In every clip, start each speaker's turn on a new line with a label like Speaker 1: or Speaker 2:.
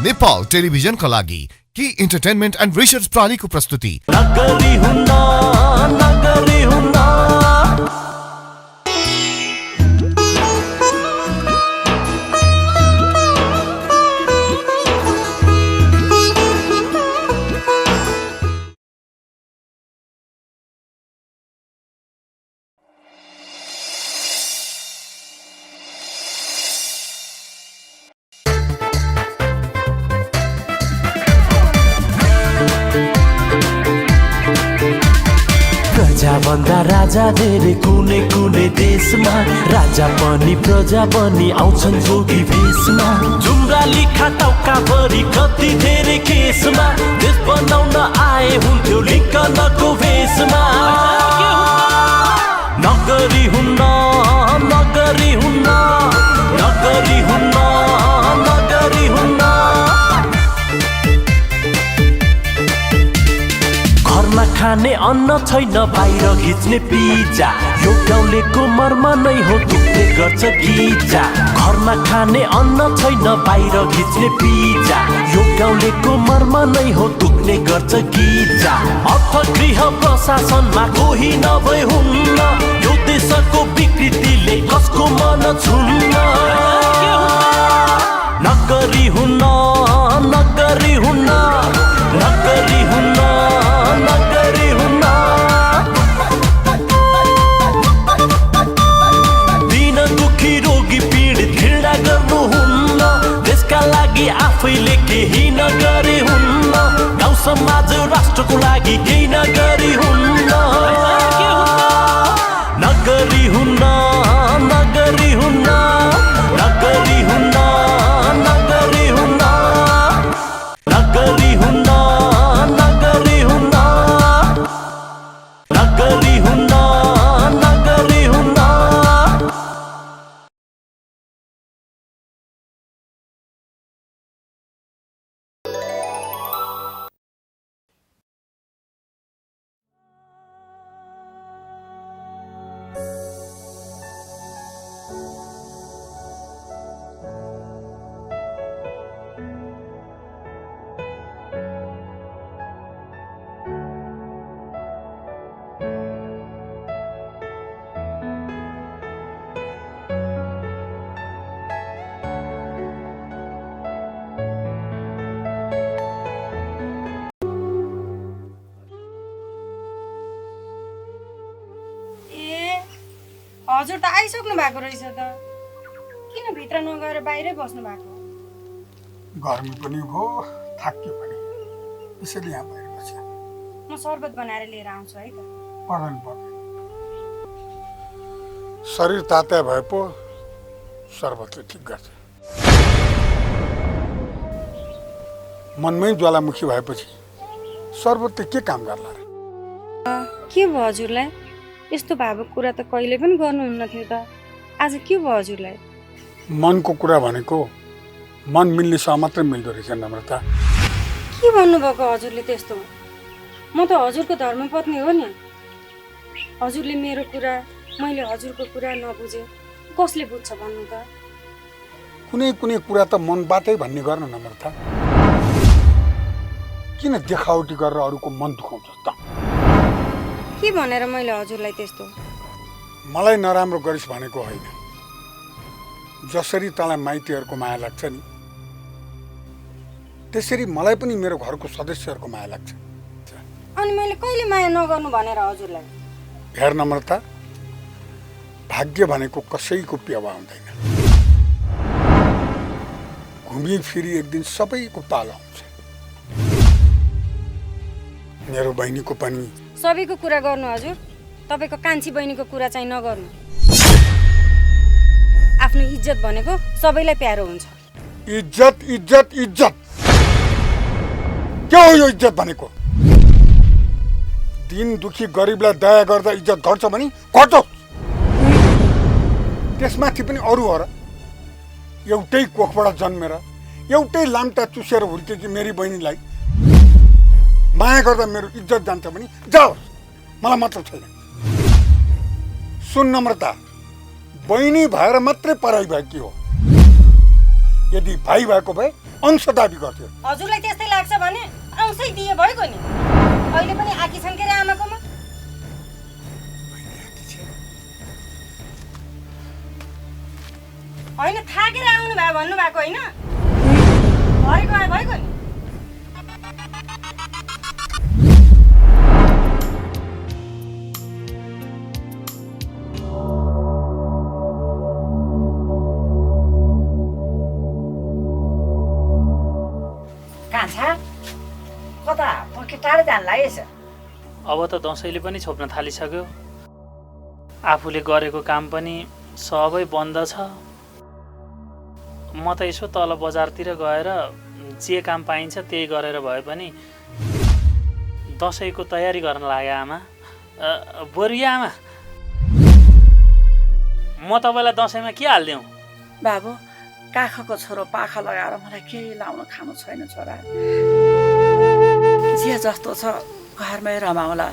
Speaker 1: नेपाल टेलिभिजनका लागि की entertainment and research प्रालीको प्रस्तुति
Speaker 2: नगरी हुन्न भन्दा राजा धेरै कुनै कुनै देशमा राजा पनि प्रजा पनि आउँछन् जोगी भेषमा जुम्राली खाटौका भरि कति धेरै केसमा देश बनाउन आए हुन्थ्यो लिङ्कनको भेषमा नगरी हुन्न नगरी हुन्न नगरी हुन्न नगरी हुन्न घरमा खाने अन्न छैन बाहिर घिच्ने पिज्जा यो गाउँलेको मर्म नै हो दुख्ने गर्छ गिजा घरमा खाने अन्न छैन बाहिर घिच्ने पिज्जा यो गाउँलेको मर्म नै हो दुख्ने गर्छ गिजा अर्थगृह प्रशासनमा कोही नभए हुन्न यो देशको विकृतिले कसको मन छुन्न नगरी हुन्न नगरी हुन्न नगरी हुन्न नगरी हुन्न दिन दुखी रोगी पीडित घृणा गर्नुहुन्न देशका लागि आफैले केही नगरी हुन्न गाउँ समाज राष्ट्रको लागि केही नगरी हुन्न नगरी हुन्न नगरी हुन्न नगरी हुन्न नगरी हुन्न नगरी हुन्न नगरी हुन्न नगरी हुन्न नगरी हुन्न
Speaker 3: हजुर त आइसक्नु भएको रहेछ त किन भित्र नगएर बाहिरै बस्नु भएको
Speaker 4: गर्मी पनि हो थाक्यो पनि त्यसैले यहाँ बाहिर बस्छ
Speaker 3: म शरबत बनाएर लिएर आउँछु है त
Speaker 4: पर्दैन शरीर ताता भए पो शरबतले ठिक गर्छ मनमै ज्वालामुखी भएपछि शरबतले के काम गर्ला र
Speaker 3: के भयो हजुरलाई यस्तो भएको कुरा त कहिले पनि गर्नुहुन्न थियो त आज के भयो हजुरलाई
Speaker 4: मनको कुरा भनेको मन मिल्नेसँग मात्रै मिल्दो रहेछ नम्रता
Speaker 3: के भन्नुभएको हजुरले त्यस्तो म त हजुरको धर्मपत्नी हो नि हजुरले मेरो कुरा मैले हजुरको कुरा नबुझे कसले बुझ्छ भन्नु त
Speaker 4: कुनै कुनै कुरा त मनबाटै भन्ने गर्न नम्रता किन देखावटी गरेर अरूको मन दुखाउँछ त
Speaker 3: के भनेर मैले हजुरलाई त्यस्तो
Speaker 4: मलाई नराम्रो गरिस् भनेको होइन जसरी तँलाई माइतीहरूको माया लाग्छ नि त्यसरी मलाई पनि मेरो घरको सदस्यहरूको माया लाग्छ
Speaker 3: अनि मैले कहिले माया नगर्नु भनेर हजुरलाई
Speaker 4: हेर नम्रता भाग्य भनेको कसैको पेवा हुँदैन घुमी फिरी एक दिन सबैको पालो आउँछ मेरो बहिनीको पनि
Speaker 3: सबैको कुरा गर्नु हजुर तपाईको कान्छी बहिनीको कुरा चाहिँ नगर्नु आफ्नो इज्जत भनेको सबैलाई प्यारो हुन्छ
Speaker 4: इज्जत इज्जत इज्जत के हो यो इज्जत भनेको दिन दुखी गरिबलाई दया गर्दा इज्जत घट्छ भने घटोस् त्यसमाथि पनि अरू हो र एउटै कोखबाट जन्मेर एउटै लाम्टा चुसेर हुर्केकी मेरी बहिनीलाई माया गर्दा मेरो इज्जत जान्छ भने जाओस् मलाई मतलब छैन सुन नम्रता बहिनी भएर मात्रै पराई भएकी हो यदि भाइ भएको भए अंश दाबी गर्थ्यो।
Speaker 3: हजुरलाई त्यस्तै लाग्छ भने आउँछै दिए भइगयो नि। अहिले पनि आकी छन् के रे आमाकोमा? होइन थाकेर आउनु भयो भन्नुभएको होइन? भरेको भए भइगयो नि।
Speaker 5: कान्छा कता पक्कै टाढो जान लागेछ?
Speaker 6: अब त दसैँले पनि छोप्न थालिसक्यो। आफूले गरेको काम पनि सबै बन्द छ। म त यसो तल बजारतिर गएर जे काम पाइन्छ त्यही गरेर भए पनि दसैँको तयारी गर्न लाग्यो आमा। बरु आमा म तपाईँलाई दसैँमा के हालिदिउँ?
Speaker 5: बाबु काखको छोरो पाखा लगाएर मलाई केही लाउन खानु छैन छोरा। जे जस्तो छ घरमै रमाउला।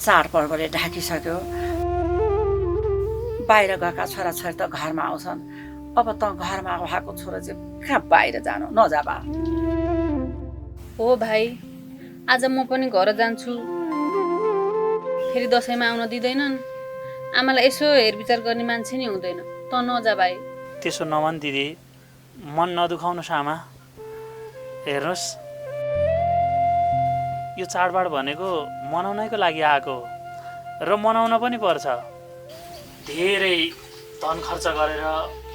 Speaker 5: चाडपर्वले ढाकिसक्यो। बाहिर गएका छोराछोरी त घरमा आउँछन्। अब त घरमा भएको छोरा चाहिँ कहाँ बाहिर जानु नजाबा।
Speaker 7: हो भाइ, आज म पनि घर जान्छु। फेरि दसैँमा आउन दिँदैनन्। आमालाई यसो हेरविचार गर्ने मान्छे नि हुँदैन। त नजा भाइ।
Speaker 6: त्यसो नभन् दिदी, मन नदुखाउनुहोस् आमा। हेर्नुहोस्, यो चाडबाड भनेको मनाउनैको लागि आएको र मनाउन पनि पर्छ। धेरै धन खर्च गरेर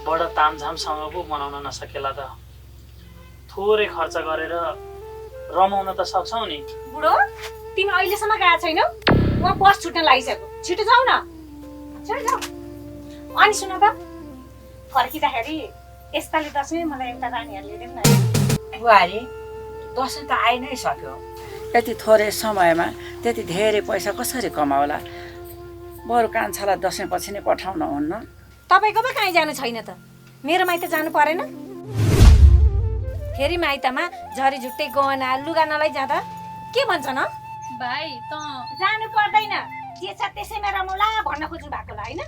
Speaker 6: बडो तामझामसँग पो मनाउन नसकेला त थोरै खर्च गरेर रमाउन त सक्छौ नि।
Speaker 8: बुढो तिमी अहिलेसम्म गएको छैनौ? म बस छुट्न लागिसक्यो। छिटो जाऊ न, छिटो जाऊ। अनि सुन त, फर्किँदाखेरि यसपालि दसैँ मलाई एउटा रानीहरू ल्याइदिउँ न।
Speaker 5: बुहारी दसैँ त आइ नै सक्यो। यति थोरै समयमा त्यति धेरै पैसा कसरी कमाउला? बरु कान्छालाई दसैँ पछि नै पठाउन हुन्न?
Speaker 8: तपाईँको पो कहीँ जानु छैन त? मेरो माइत जानु परेन? फेरि माइतमा झरीझुट्टै गहना लुगा नलैजाँदा के भन्छ न?
Speaker 7: भाइ त
Speaker 8: जानु पर्दैन, जे छ त्यसैमा रमाउला भन्न खोज्नु भएको होला होइन?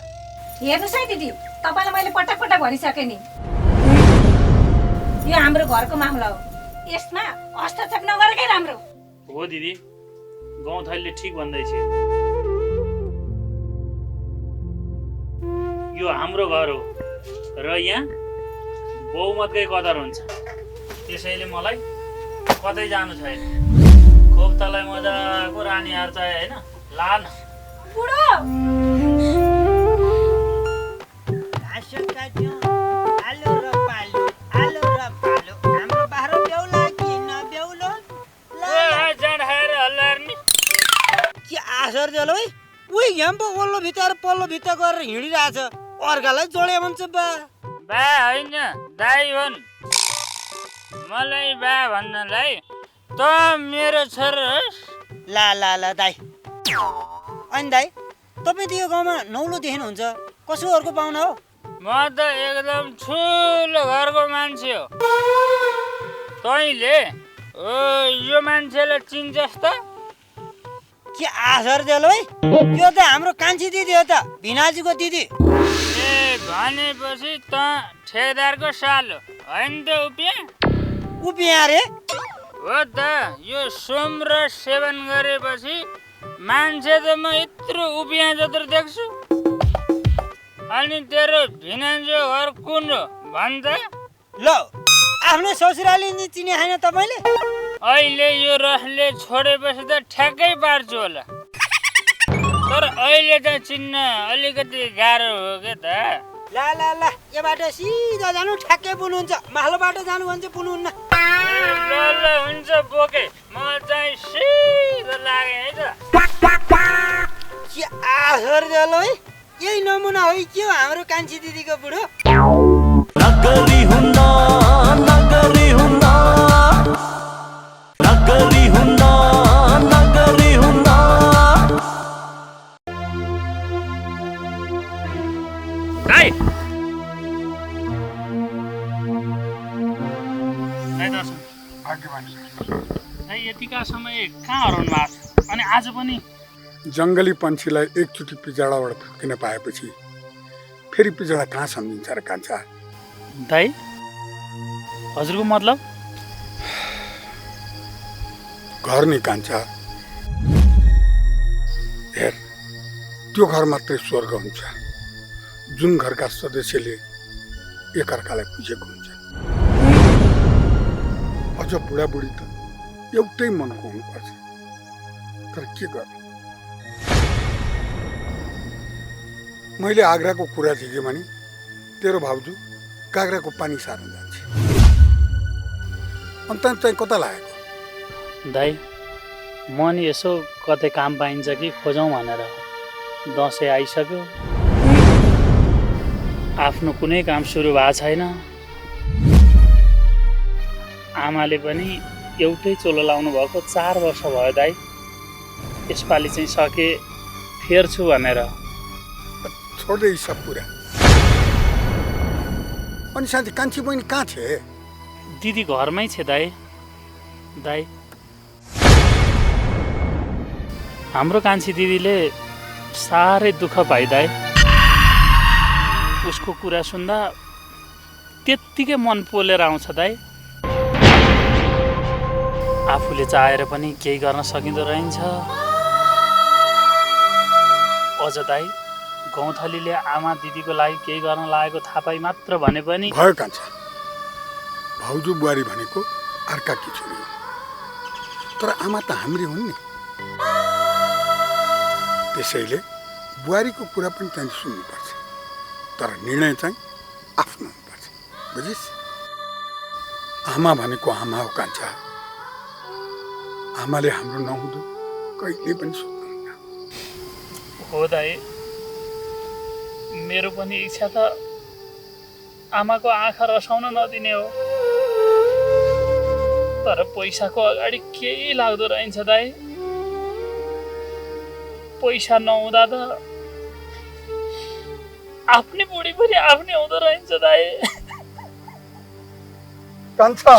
Speaker 8: हेर्नुहोस् है दिदी, तपाईँलाई मैले पटक पटक भनिसकेँ नि, यो हाम्रो घरको मामला हो। यसमा हस्तक्षेप नगरेकै राम्रो
Speaker 6: हो दिदी, गौँथलीले ठिक भन्दैछ। यो हाम्रो घर हो र यहाँ बहुमतकै कदर हुन्छ। त्यसैले मलाई कतै जानु छैन। खोप तलाई मजाको रानी हार चाहिँ होइन, ला न।
Speaker 8: बुढो
Speaker 9: घाँस काट्यो, आलु र पालु, आलु र पालु। हाम्रो बाह्र बेहुला कि नबेहुलो? के आश्चर्य ल है, उही यहाँ पो ओल्लो भित्र पल्लो भित्र गरेर हिँडिरहेछ। अर्कालाई जोडे भन्छ बा।
Speaker 10: बा होइन, दाइ हुन्। मलाई बा भन्नलाई त मेरो छोरो।
Speaker 9: ला ला ला दाइ। अनि दाइ, तपाईँ त यो गाउँमा नौलो देखिनुहुन्छ, कसो घरको पाहुना हो?
Speaker 10: म त एकदम ठुलो घरको मान्छे हो। तैँले यो मान्छेलाई चिन्छस् त?
Speaker 9: के आश्चर्य ल है, यो त हाम्रो कान्छी दिदी हो त, भिनाजीको दिदी।
Speaker 10: ए भनेपछि त ठेकेदारको सालो होइन त उपिया?
Speaker 9: उपिया रे?
Speaker 10: हो त। यो सोम र सेवन गरेपछि मान्छे त म यत्रो उपिया जत्रो देख्छु। अनि तेरो भिनाजो घर कुन हो भन्छ?
Speaker 9: ल आफ्नो ससुराली नि चिने होइन तपाईँले?
Speaker 10: अहिले यो रसले छोडेपछि त ठ्याक्कै पार्छु होला, तर अहिले त चिन्न अलिकति गाह्रो हो के त।
Speaker 9: ला ला ला, यो बाटो सिधा जानु ठ्याक्कै पुग्नुहुन्छ, माथिल्लो बाटो जानु भने चाहिँ पुग्नुहुन्न।
Speaker 10: ल ल हुन्छ बोके, म चाहिँ सिधा लागेँ है त।
Speaker 9: के आश्चर्य ल है, यही नमुना हो के हो हाम्रो कान्छी दिदीको बुढो?
Speaker 2: नगरी हुन्न, नगरी हुन्न, नगरी हुन्न, नगरी हुन्न।
Speaker 6: दाइ दर्शन, यतिका समय कहाँ हराउनु भएको छ? अनि आज पनि
Speaker 4: जङ्गली पन्छीलाई एकचोटि पिजडाबाट फुत्किन पाएपछि फेरि पिजडा कहाँ सम्झिन्छ र कान्छा?
Speaker 6: दाइ हजुरको मतलब?
Speaker 4: घर नि कान्छा, हेर त्यो घर मात्रै स्वर्ग हुन्छ जुन घरका सदस्यले एकअर्कालाई बुझेको हुन्छ। अझ बुढाबुढी त एउटै मनको हुनुपर्छ, तर के गर्नु? मैले आग्राको कुरा झिकेँ भने तेरो भाउजू काग्राको पानी सार्न जान्छ। अन्त चाहिँ कता लागेको?
Speaker 6: दाइ, म नि यसो कतै काम पाइन्छ कि खोजौँ भनेर। दसैँ आइसक्यो, आफ्नो कुनै काम सुरु भएको छैन। आमाले पनि एउटै चोलो लाउनु भएको 4 वर्ष भयो दाइ। यसपालि चाहिँ सके फेर्छु भनेर।
Speaker 4: छोड्दै सब कुरा। अनि साथी कान्छी बहिनी कहाँ छे?
Speaker 6: दिदी घरमै छे दाइ। दाइ, हाम्रो कान्छी दिदीले साह्रै दुःख पाइ दाइ। उसको कुरा सुन्दा त्यत्तिकै मन पोलेर आउँछ दाइ। आफूले चाहेर पनि केही गर्न सकिँदो रहन्छ। अझ दाइ, गौँथलीले आमा दिदीको लागि केही गर्न लागेको थाहा पाइ मात्र भने पनि
Speaker 4: भयो कान्छा। भाउजू बुहारी भनेको अर्काकी छोरी हो, तर आमा त हाम्री हुन् नि। त्यसैले बुहारीको कुरा पनि चाहिँ सुन्नुपर्छ, तर निर्णय चाहिँ आफ्नो हुनुपर्छ, बुझिस्? आमा भनेको आमा हो कान्छा। आमाले हाम्रो नहुँदो कहिले पनि सोच्नुहुन्न।
Speaker 6: हो दाइ, मेरो पनि इच्छा त आमाको आँखा रसाउन नदिने हो, तर पैसाको अगाडि केही लाग्दो रहन्छ दाइ। पैसा नहुँदा त आफ्नै बुढी पनि आफ्नै हुँदो रहन्छ दाइ।
Speaker 4: कान्छा,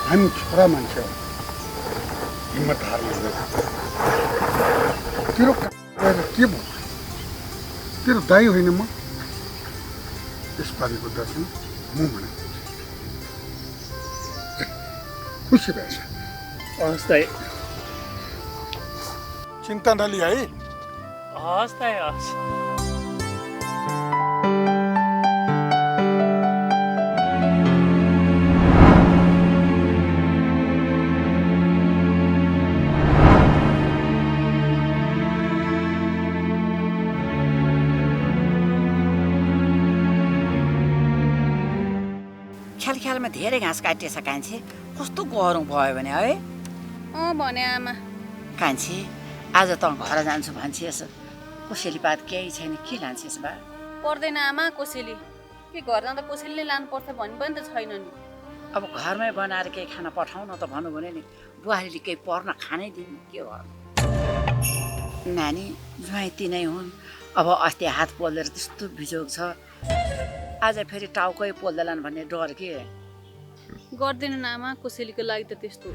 Speaker 4: हामी छोरा मान्छे हो, हिम्मत हार्नु हुँदैन। तेरो के भयो? तेरो दाइ होइन म? यसपालिको दसैँ म मनाउँछु। खुसी भएछ?
Speaker 6: हस् दाइ।
Speaker 4: चिन्ता नलि है।
Speaker 6: हस् दाइ, हस्।
Speaker 5: ख्यालमा धेरै घाँस काटिएछ कान्छी। कस्तो गरौँ भयो भने है?
Speaker 7: भने आमा।
Speaker 5: कान्छी, आज त घर जान्छु भन्छेस्, कोसेली पात केही छैन, के लान्छेस् बा?
Speaker 7: पर्दैन आमा कोसेली। के घर जाँदा कोसेली नै लानुपर्छ भन्ने पनि त छैन नि।
Speaker 5: अब घरमै बनाएर केही खाना पठाउन त भन्नु भने नि, बुहारीले केही पर्न खानै दिनु, के गर्नु? नानी ज्वाइँ तिनै हुन्। अब अस्ति हात पोलेर त्यस्तो बिजोग छ, आज फेरि टाउकै पोल्दैलान् भन्ने डर के?
Speaker 7: गर्दैन आमा कोसेलीको लागि त त्यस्तो।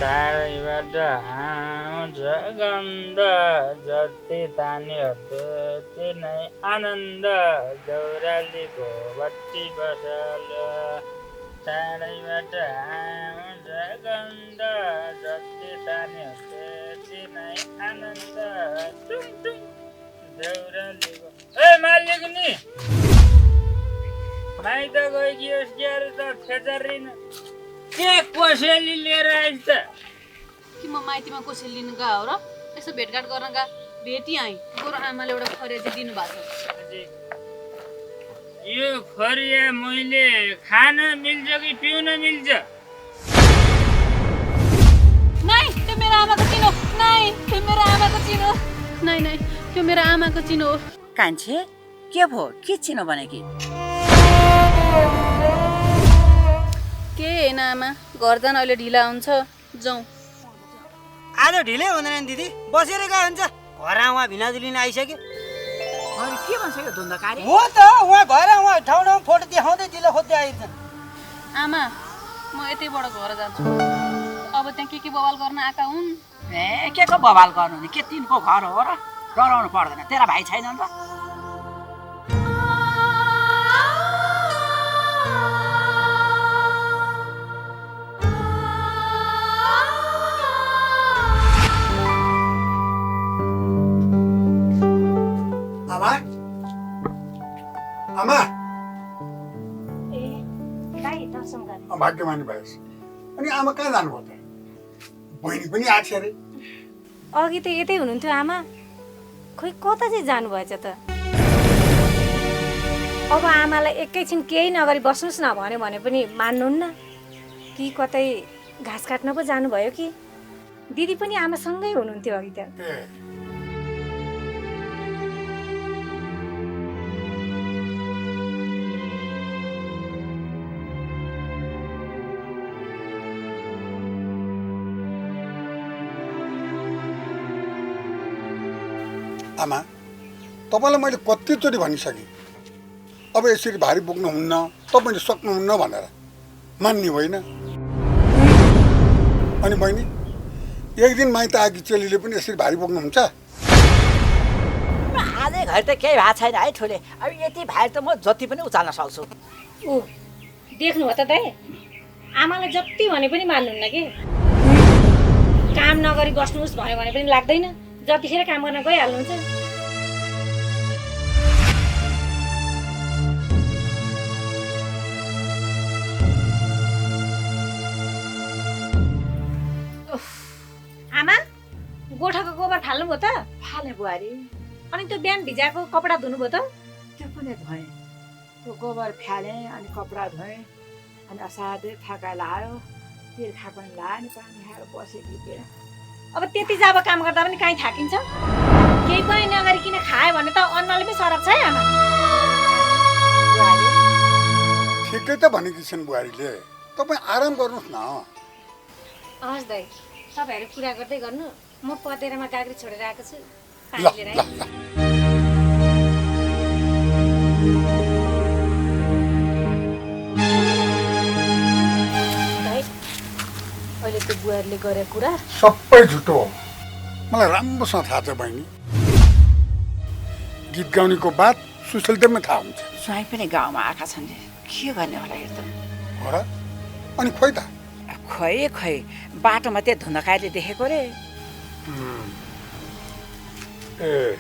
Speaker 10: टाढैबाट आउँछ गन्ध, जति तान्यो त्यति नै आनन्द, देउरालीको बत्ती बसल। टाढैबाट आउँछ गन्ध, जति तान्यो त्यति नै आनन्द, टुङ टुङ देउरालीको। ए मालिक नि, माइत गइदियोस् के अरे त फेचरिन के कोसेली लिएर आइस त?
Speaker 7: कि म माइतीमा कोसेली लिनु गएको हो र? यसो भेटघाट गर्न गएको भेटी आएँ। बरु आमाले एउटा फरिया चाहिँ दिनुभएको छ।
Speaker 10: यो फरिया मैले खान मिल्छ कि पिउन मिल्छ?
Speaker 7: नाइ, त्यो मेरो आमाको चिनो। नाइ, त्यो मेरो आमाको चिनो। नाइ नाइ, त्यो मेरो आमाको चिनो हो।
Speaker 5: कान्छे, के भयो? के चिनो भने कि?
Speaker 7: के होइन आमा, घर जान अहिले ढिला हुन्छ, जाउँ।
Speaker 9: आज ढिलै हुँदैन दिदी, बसेर गए हुन्छ। घर उहाँ भिनाजु लिन आइसक्यो।
Speaker 5: अरे के भन्छ यो धुन्दाकारी?
Speaker 9: हो त, उहाँ घर उहाँ ठाउँ ठाउँ फोटो देखाउँदै दिल खोज्दै आइन्छन्।
Speaker 7: आमा, म यतैबाट घर जान्छु। अब त्यहाँ के बवाल गर्न आएका हुन्?
Speaker 5: ए के को बवाल गर्नु नि, के तिनको घर हो र? डराउनु पर्दैन, तेरा भाइ छैनन् र?
Speaker 4: आमा आमा
Speaker 8: ए दाइ दर्शन गर्ने
Speaker 4: भाग्यमानी भएछ। अनि आमा कहाँ जानुभयो त? बहिनी पनि आएको छ अरे।
Speaker 8: अघि त यतै हुनुहुन्थ्यो आमा, खोइ कता चाहिँ जानुभएछ त? अब आमालाई एकैछिन केही नगरी बस्नुहोस् न भन्यो भने पनि मान्नुहुन्न कि कतै घाँस काट्न पो जानुभयो कि? दिदी पनि आमासँगै हुनुहुन्थ्यो अघि त।
Speaker 4: आमा तपाईँलाई मैले कतिचोटि भनिसकेँ, अब यसरी भारी बोक्नुहुन्न, तपाईँले सक्नुहुन्न भनेर मान्ने होइन। अनि बहिनी एक दिन माइत आएकी चेलीले पनि यसरी भारी बोक्नुहुन्छ?
Speaker 5: आजै घरि त केही भएको छैन है ठुले। अब यति भाइ त म जति पनि उचाल्न सक्छु।
Speaker 8: ऊ देख्नु हो त दाइ, आमालाई जति भने पनि मान्नुहुन्न कि? काम नगरी बस्नुहोस् भन्यो भने पनि लाग्दैन, जतिखेर काम गर्न गइहाल्नुहुन्छ। आमा गोठाको गोबर फाल्नुभयो त?
Speaker 5: फाले बुहारी।
Speaker 8: अनि त्यो बिहान भिजाएको कपडा धुनुभयो त?
Speaker 5: त्यो पनि धोएँ, त्यो गोबर फ्यालेँ अनि कपडा धोएँ अनि असाध्यै थकाइ लाग्यो, तिर्खा पनि लाग्यो अनि पानी खाएर बसेँ टिपेर।
Speaker 8: अब त्यति जब काम गर्दा पनि कहीँ थाकिन्छ? केही पनि नगरिकन खायो भने त अन्नले पनि सरप छ है आमा।
Speaker 4: ठिकै त भनेकी छिन् बुहारीले, तपाईँ आराम गर्नुहोस् न।
Speaker 8: हस् दाइ, तपाईँहरू कुरा गर्दै गर्नु, म पदेरमा गाग्री छोडेर आएको छु,
Speaker 4: ल
Speaker 8: पानी लिएर
Speaker 4: ल
Speaker 8: आएँ।
Speaker 4: ल।
Speaker 8: दाइ, अहिले त्यो बुहारीले गरेको कुरा
Speaker 4: सबै झुटो हो, मलाई राम्रोसँग थाहा छ बहिनी। गीत गाउनेको बात सुशीलदेवमा थाहा हुन्छ।
Speaker 5: स्वाई पनि गाउँमा आएका छन्, के गर्ने होला यो त?
Speaker 4: हो र? अनि खोइ त?
Speaker 5: खोइ बाटोमा त्यो धुन्धकाइले देखेको रे।
Speaker 4: ए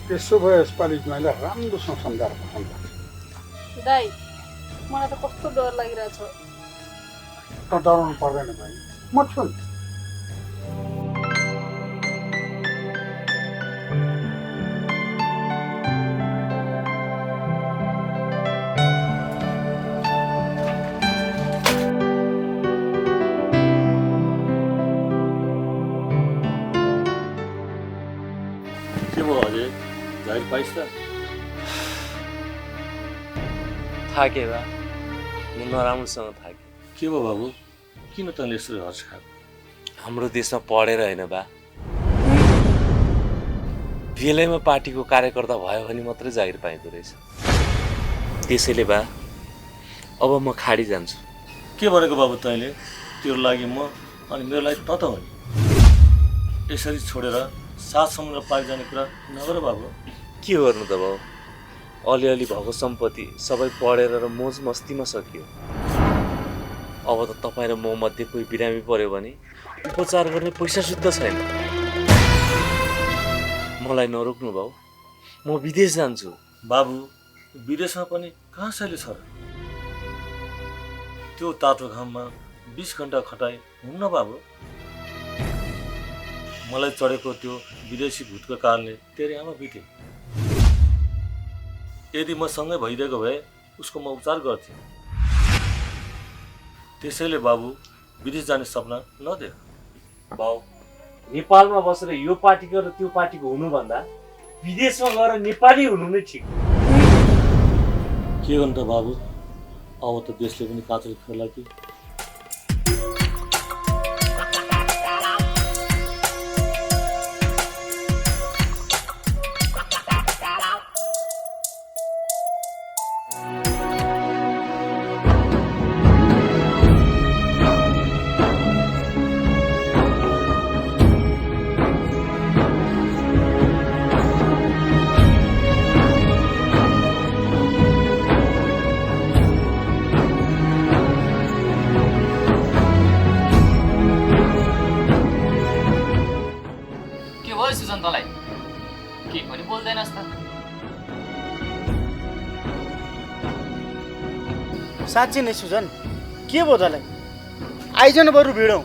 Speaker 4: त्यसो भए यसपालि मैले राम्रोसँग सम्झाएर पठाउनु पर्छ।
Speaker 7: दाइ मलाई त कस्तो डर लागिरहेछ।
Speaker 4: त डराउनु पर्दैन बहिनी, म छु नि।
Speaker 11: के भयो अझै जाहिर पाइस् त?
Speaker 12: थाकेँ बा, म नराम्रोसँग थाकेँ।
Speaker 11: के भयो बाबु, किन तैँले यसरी हर्ष खाएको?
Speaker 12: हाम्रो देशमा पढेर होइन बा, बेलैमा पार्टीको कार्यकर्ता भयो भने मात्रै जागिर पाइँदो रहेछ। त्यसैले बा अब म खाडी जान्छु।
Speaker 11: के भनेको बाबु तैँले? तेरो लागि म अनि मेरो लागि त हो नि। यसरी छोडेर सात समुद्र पार जाने कुरा नगर बाबु।
Speaker 12: के गर्नु त बाउ, अलिअलि भएको सम्पत्ति सबै पढेर र मोज मस्तीमा सकियो। अब त तपाईँ र म मध्ये कोही बिरामी पर्यो भने उपचार गर्ने पैसा शुद्ध छैन। मलाई नरोक्नु बाउ, म विदेश जान्छु।
Speaker 11: बाबु विदेशमा पनि कहाँ शैली छ र? त्यो तातो घाममा 20 घन्टा खटाइ हुन्न बाबु। मलाई चढेको त्यो विदेशी भूतको कारणले तेरो आमा बिते। यदि म सँगै भइदिएको भए उसको म उपचार गर्थेँ। त्यसैले बाबु विदेश जाने सपना नदेऊ।
Speaker 12: बाउ नेपालमा बसेर यो पार्टीको र त्यो पार्टीको हुनुभन्दा विदेशमा गएर नेपाली हुनु नै ठिक।
Speaker 11: के गर्नु त बाबु, अब त देशले पनि काँचो खेल्ला कि।
Speaker 9: साँच्ची नै सुजन के भयो तँलाई आइज न बरु भिडौँ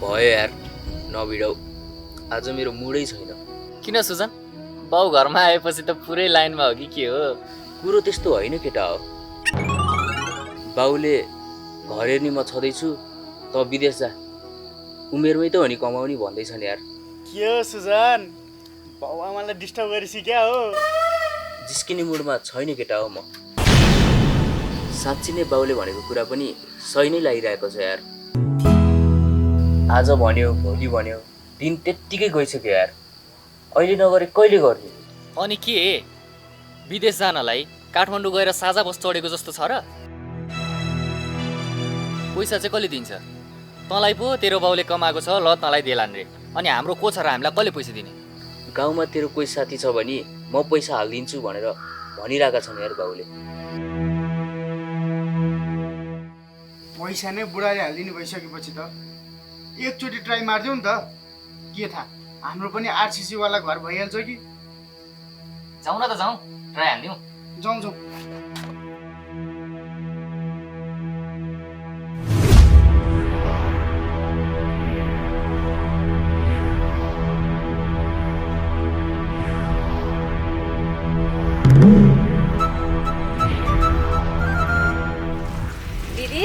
Speaker 13: भयो यार नभिडौ आज मेरो मुडै छैन
Speaker 14: किन सुजन बाउ घरमा आएपछि त पुरै लाइनमा हो कि के हो
Speaker 13: कुरो त्यस्तो होइन केटा हो बाउले घर हेर्ने म छँदैछु त विदेश जा उमेरमै त हो नि कमाउने भन्दैछन् यार
Speaker 9: के हो सुजन बाउ आमालाई डिस्टर्ब गरेपछि क्या हो
Speaker 13: जिस्किने मुडमा छैन केटा हो म साँच्ची नै बाउले भनेको कुरा पनि सही नै लागिरहेको छ यार आज भन्यो भोलि भन्यो दिन त्यत्तिकै गइसक्यो यार अहिले नगरे कहिले गर्ने
Speaker 14: अनि के विदेश जानलाई काठमाडौँ गएर साझा बस चढेको जस्तो छ र पैसा चाहिँ कसले दिन्छ तँलाई पो तेरो बाउले कमाएको छ ल तँलाई देलान् रे अनि हाम्रो को छ र हामीलाई कसले पैसा दिने
Speaker 13: गाउँमा तेरो कोही साथी छ भने म पैसा हालिदिन्छु भनेर भनिरहेका छन् यार बाउले
Speaker 9: पैसा नै बुढाले हालिदिने भइसकेपछि त एकचोटि ट्राई मारिदिउँ नि त के थाहा हाम्रो पनि आरसिसी वाला घर भइहाल्छ कि
Speaker 14: जाउँ न त जाउँ ट्राई हान्दिउँ
Speaker 9: जाउँ जाउँ
Speaker 8: दिदी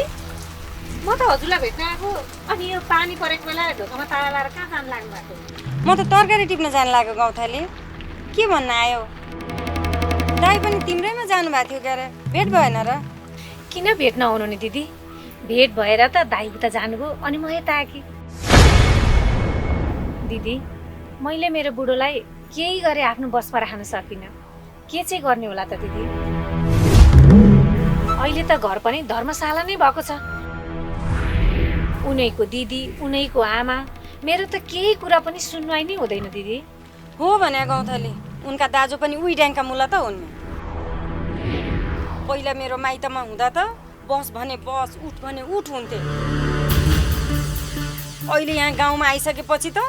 Speaker 8: म त हजुरलाई भेट्न आएको अनि यो पानी परेको बेला ढोकामा ताला लाएर कहाँ जानु लाग्नु भएको
Speaker 3: म त तरकारी टिप्न जानु लाग्यो गौथाली के भन्न आयो दाइ पनि तिम्रैमा जानुभएको थियो क्यारे भेट भएन र
Speaker 8: किन भेट नहुनु नि दिदी भेट भएर त दाइ उता जानुभयो अनि म यता आएँ दिदी मैले मेरो बुढोलाई केही गरे आफ्नो बसमा राख्न सकिनँ के चाहिँ गर्ने होला त दिदी अहिले त घर पनि धर्मशाला नै भएको छ उनैको दिदी उनैको आमा मेरो त केही कुरा पनि सुनवाई नै हुँदैन दिदी
Speaker 3: हो भने गौथाली उनका दाजु पनि उही ड्याङका मुला त हुन् पहिला मेरो माइतमा हुँदा त बस भने बस उठ भने उठ हुन्थे अहिले यहाँ गाउँमा आइसकेपछि त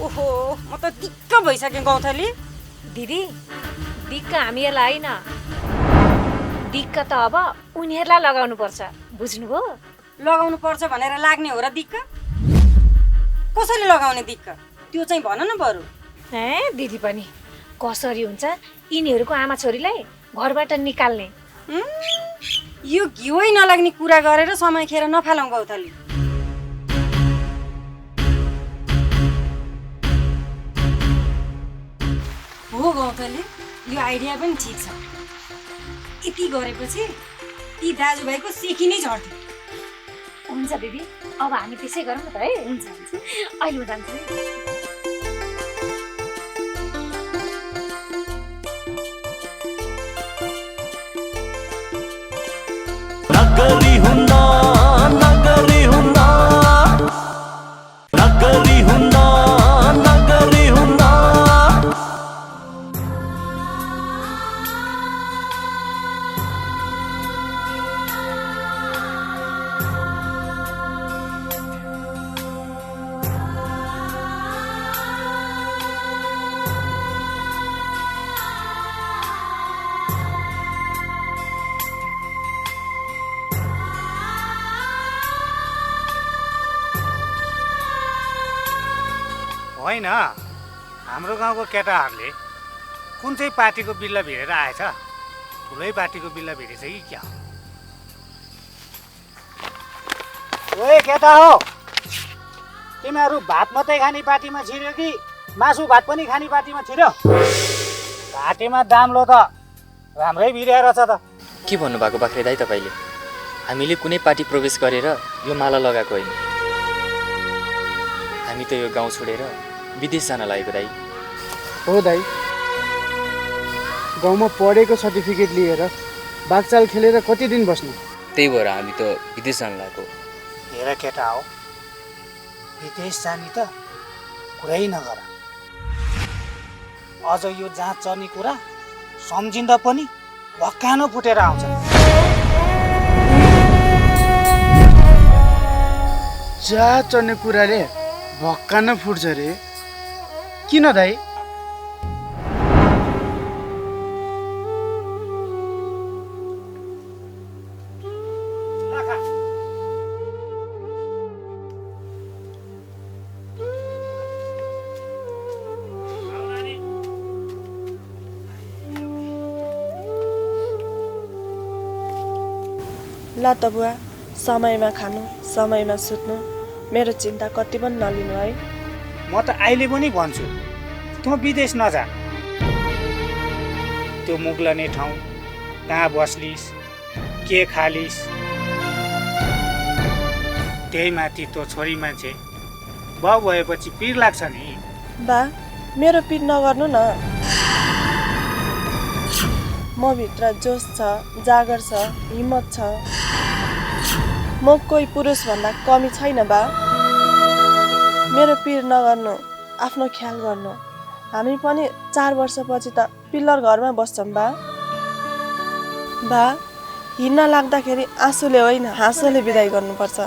Speaker 3: ओहो म त दिक्क भइसकेँ गौथाली
Speaker 8: दिदी दिक्क हामीहरूलाई होइन दिक्क त अब उनीहरूलाई लगाउनु पर्छ बुझ्नुभयो
Speaker 3: लगाउनु पर्छ भनेर लाग्ने हो र दिक्क कसरी लगाउने दिक्क त्यो चाहिँ भन न बरु
Speaker 8: ए दिदी पनि कसरी हुन्छ यिनीहरूको आमा छोरीलाई घरबाट निकाल्ने
Speaker 3: यो घिउै नलाग्ने कुरा गरेर समय खेर नफालौँ गौथाली हो गौथाली यो आइडिया पनि ठिक छ यति गरेपछि ती दाजुभाइको सेकी नै झर्थ्यो
Speaker 8: हुन्छ दिदी अब हामी त्यसै गरौँ न त है हुन्छ हुन्छ अहिले म जान्छु
Speaker 2: नगरी हुन्ना नगरी हुन्ना नगरी हुन्ना नगरी हुन्ना
Speaker 9: होइन हाम्रो गाउँको केटाहरूले कुन चाहिँ पार्टीको बिल्ला भिडेर आएछ ठुलै पार्टीको बिल्ला भिडेछ कि क्या हो ओए केटा हो तिमीहरू भात मात्रै खाने पार्टीमा छिर्यो कि मासु भात पनि खाने पार्टीमा छिर्यो घाँटीमा दाम्लो त राम्रै भिडेर छ त
Speaker 14: के भन्नुभएको बाख्रे दाइ तपाईँले हामीले कुनै पार्टी प्रवेश गरेर यो माला लगाएको होइन हामी त यो गाउँ छोडेर विदेश जान लागेको दाइ
Speaker 9: हो दाइ गाउँमा पढेको सर्टिफिकेट लिएर बागचाल खेलेर कति दिन बस्नु
Speaker 13: त्यही भएर हामी त विदेश जान लागेको
Speaker 9: हेर केटा हो विदेश जाने त कुरै नगर अझ यो जाँच चर्ने कुरा सम्झिँदा पनि भक्कानो फुटेर आउँछ जाँच चर्ने कुराले भक्कानो फुट्छ रे किन दाइ
Speaker 15: ल त बुवा, समयमा खानु, समयमा सुत्नु, मेरो चिन्ता कति पनि नलिनु है।
Speaker 9: म त अहिले पनि भन्छु तँ विदेश नजा। त्यो मुग्लने ठाउँ, कहाँ बस्लिस्, के खालिस्, त्यही माथि तँ छोरी मान्छे बाउ भएपछि पिर लाग्छ नि।
Speaker 15: बा, मेरो पिर नगर्नु न। म भित्र जोस छ, जागर छ, हिम्मत छ। म कोही पुरुष भन्दा कमी छैन बा। मेरो पिर नगर्नु, आफ्नो ख्याल गर्नु। हामी पनि 4 वर्षपछि त पिल्लर घरमा बस्छौँ बा। बा, हिँड्न लाग्दाखेरि आँसुले होइन हाँसोले बिदाई गर्नुपर्छ।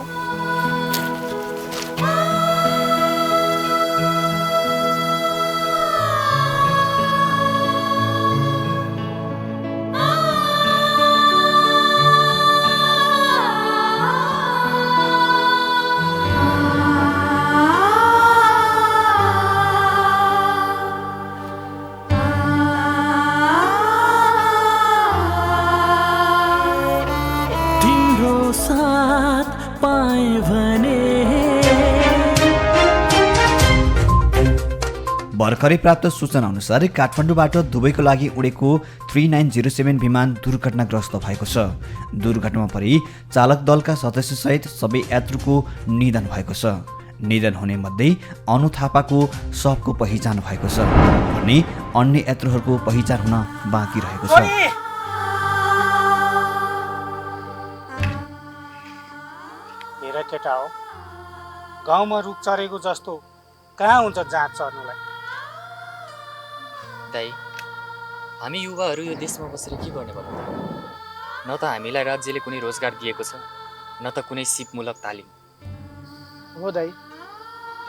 Speaker 16: भर्खरै प्राप्त सूचना अनुसार काठमाडौँबाट दुबईको लागि उडेको 3907 विमान दुर्घटनाग्रस्त भएको छ। दुर्घटनामा परि चालक दलका सदस्यसहित सबै यात्रुको निधन भएको छ। निधन हुने मध्ये अनु थापाको शवको पहिचान भएको छ भने अन्य यात्रुहरूको पहिचान हुन बाँकी रहेको छ।
Speaker 9: हेर केटा हो, गाउँमा रुख चरेको जस्तो कहाँ हुन्छ जाँच चर्नुलाई।
Speaker 14: दाइ, हामी युवाहरू यो देशमा बसेर के गर्ने भन्नु त? न त हामीलाई राज्यले कुनै रोजगार दिएको छ, न त कुनै सिपमूलक तालिम।
Speaker 17: हो दाइ,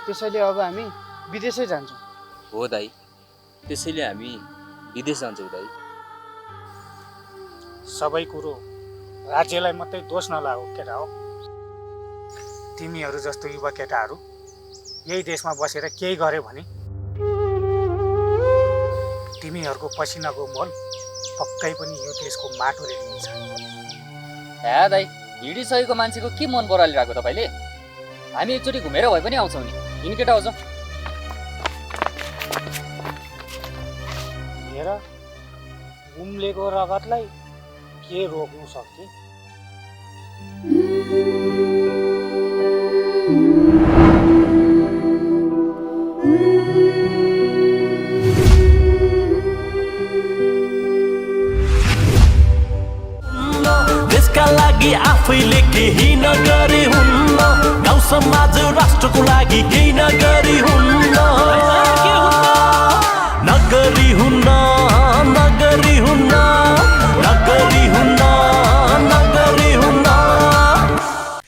Speaker 17: त्यसैले अब हामी विदेशै जान्छौँ।
Speaker 13: हो दाइ, त्यसैले हामी विदेश जान्छौँ दाइ।
Speaker 9: सबै कुरो राज्यलाई मात्रै दोष नलागो केटा हो। तिमीहरू जस्तो युवा केटाहरू यही देशमा बसेर केही गर्यो भने तिमीहरूको पसिनाको मोल पक्कै पनि यो देशको माटोले दिन्छ।
Speaker 14: हे दाइ, हिँडिसकेको मान्छेको के मन बरालिरहेको तपाईँले? हामी एकचोटि घुमेर भए पनि आउँछौँ नि। हिँड केटा आउँछौँ।
Speaker 9: हेर, उम्लेको रगतलाई के रोक्नु सक्छ?
Speaker 2: देशका लागि आफैले केही नगरे हुन्न, गाउँ समाज राष्ट्रको लागि केही नगरी हुन्न, नगरी हुन्न, नगरी हुन्न, नगरी हुन्न, नगरी हुन्न,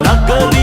Speaker 2: नगरी